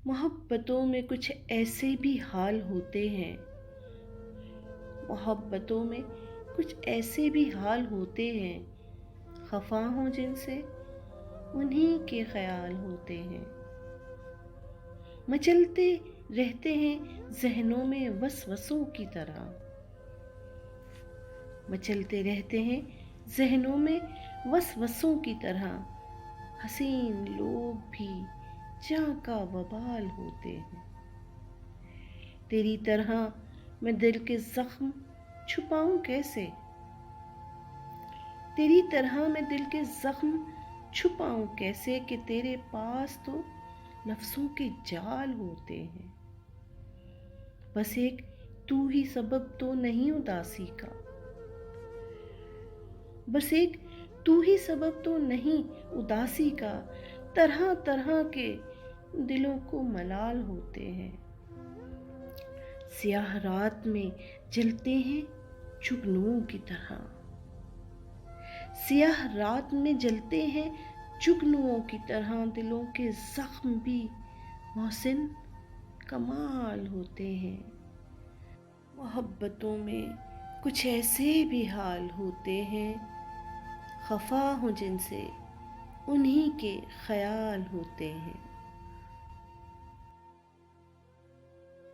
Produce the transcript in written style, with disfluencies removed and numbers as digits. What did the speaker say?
محبتوں میں کچھ ایسے بھی حال ہوتے ہیں، محبتوں میں کچھ ایسے بھی حال ہوتے ہیں، خفا ہوں جن سے انہی کے خیال ہوتے ہیں، مچلتے رہتے ہیں ذہنوں میں وسوسوں کی طرح، مچلتے رہتے ہیں ذہنوں میں وسوسوں کی طرح، حسین لوگ بھی جاں کا وبال ہوتے ہیں، تیری طرح میں دل کے زخم چھپاؤں کیسے، تیری طرح میں دل کے زخم چھپاؤں کیسے کہ تیرے پاس تو لفظوں کے جال ہوتے ہیں، بس ایک تو ہی سبب تو نہیں اداسی کا، بس ایک تو ہی سبب تو نہیں اداسی کا، طرح طرح کے دلوں کو ملال ہوتے ہیں، سیاہ رات میں جلتے ہیں جگنوں کی طرح، سیاہ رات میں جلتے ہیں جگنوں کی طرح، دلوں کے زخم بھی محسن کمال ہوتے ہیں، محبتوں میں کچھ ایسے بھی حال ہوتے ہیں، خفا ہوں جن سے انہی کے خیال ہوتے ہیں۔